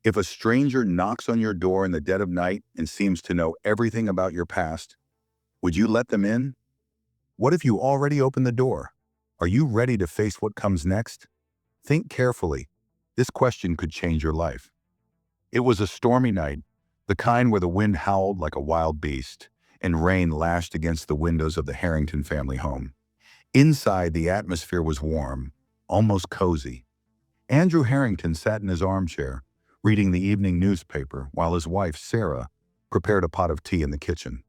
If a stranger knocks on your door in the dead of night and seems to know everything about your past, would you let them in? What if you already opened the door? Are you ready to face what comes next? Think carefully. This question could change your life. It was a stormy night, the kind where the wind howled like a wild beast, and rain lashed against the windows of the Harrington family home. Inside, the atmosphere was warm, almost cozy. Andrew Harrington sat in his armchair, reading the evening newspaper while his wife, Sarah, prepared a pot of tea in the kitchen.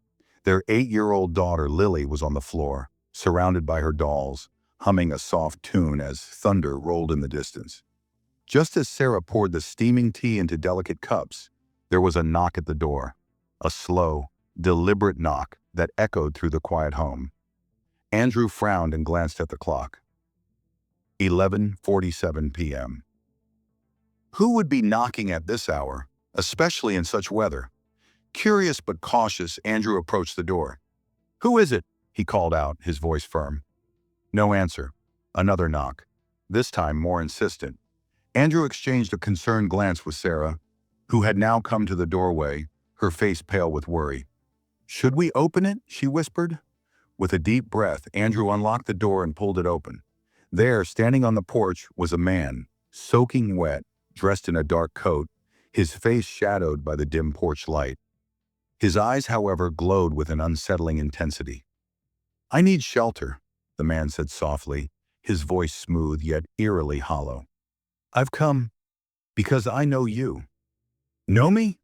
Their 8-year-old daughter, Lily, was on the floor, surrounded by her dolls, humming a soft tune as thunder rolled in the distance. Just as Sarah poured the steaming tea into delicate cups, there was a knock at the door, a slow, deliberate knock that echoed through the quiet home. Andrew frowned and glanced at the clock. 11:47 p.m. Who would be knocking at this hour, especially in such weather? Curious but cautious, Andrew approached the door. "Who is it?" he called out, his voice firm. No answer. Another knock, this time more insistent. Andrew exchanged a concerned glance with Sarah, who had now come to the doorway, her face pale with worry. "Should we open it?" she whispered. With a deep breath, Andrew unlocked the door and pulled it open. There, standing on the porch, was a man, soaking wet, dressed in a dark coat, his face shadowed by the dim porch light. His eyes, however, glowed with an unsettling intensity. "I need shelter," the man said softly, his voice smooth yet eerily hollow. "I've come because I know you." "Know me?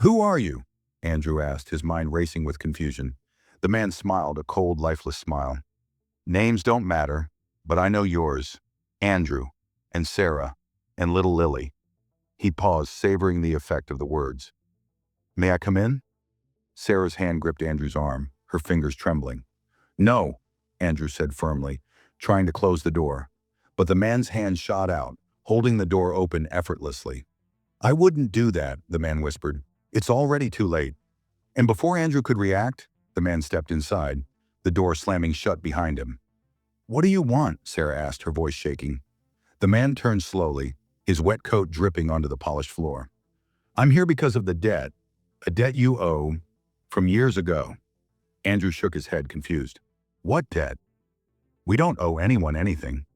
Who are you?" Andrew asked, his mind racing with confusion. The man smiled, a cold, lifeless smile. "Names don't matter, but I know yours. Andrew, and Sarah, and little Lily." He paused, savoring the effect of the words. "May I come in?" Sarah's hand gripped Andrew's arm, her fingers trembling. "No," Andrew said firmly, trying to close the door. But the man's hand shot out, holding the door open effortlessly. "I wouldn't do that," the man whispered. "It's already too late." And before Andrew could react, the man stepped inside, the door slamming shut behind him. "What do you want?" Sarah asked, her voice shaking. The man turned slowly, his wet coat dripping onto the polished floor. "I'm here because of the debt, a debt you owe from years ago." Andrew shook his head, confused. "What debt?" "We don't owe anyone anything."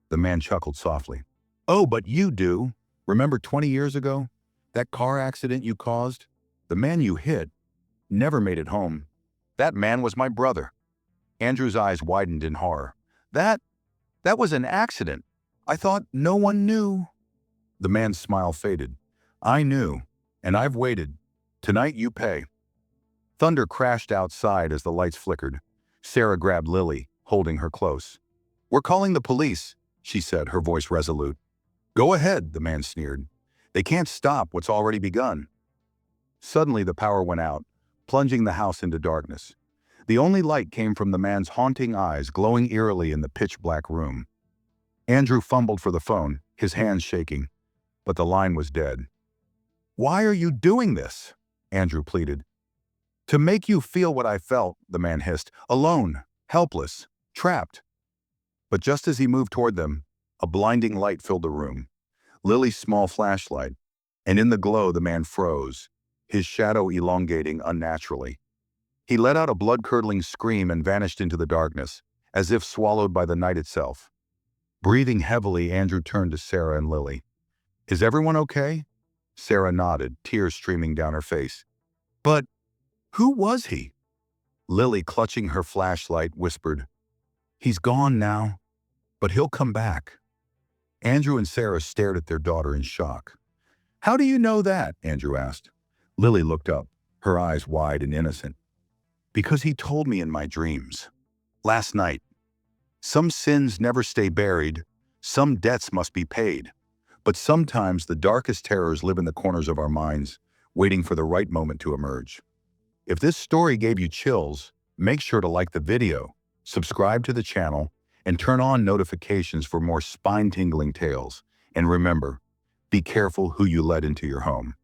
The man chuckled softly. "Oh, but you do. Remember 20 years ago? That car accident you caused? The man you hit never made it home. That man was my brother." Andrew's eyes widened in horror. That was an accident. I thought no one knew." The man's smile faded. "I knew, and I've waited. Tonight you pay." Thunder crashed outside as the lights flickered. Sarah grabbed Lily, holding her close. "We're calling the police," she said, her voice resolute. "Go ahead," the man sneered. "They can't stop what's already begun." Suddenly the power went out, plunging the house into darkness. The only light came from the man's haunting eyes glowing eerily in the pitch-black room. Andrew fumbled for the phone, his hands shaking, but the line was dead. "Why are you doing this?" Andrew pleaded. "To make you feel what I felt," the man hissed. "Alone, helpless, trapped." But just as he moved toward them, a blinding light filled the room. Lily's small flashlight, and in the glow the man froze, his shadow elongating unnaturally. He let out a blood-curdling scream and vanished into the darkness, as if swallowed by the night itself. Breathing heavily, Andrew turned to Sarah and Lily. "Is everyone okay?" Sarah nodded, tears streaming down her face. "But who was he?" Lily, clutching her flashlight, whispered, "He's gone now, but he'll come back." Andrew and Sarah stared at their daughter in shock. "How do you know that?" Andrew asked. Lily looked up, her eyes wide and innocent. "Because he told me in my dreams. Last night. Some sins never stay buried, some debts must be paid. But sometimes the darkest terrors live in the corners of our minds, waiting for the right moment to emerge." If this story gave you chills, make sure to like the video, subscribe to the channel, and turn on notifications for more spine-tingling tales. And remember, be careful who you let into your home.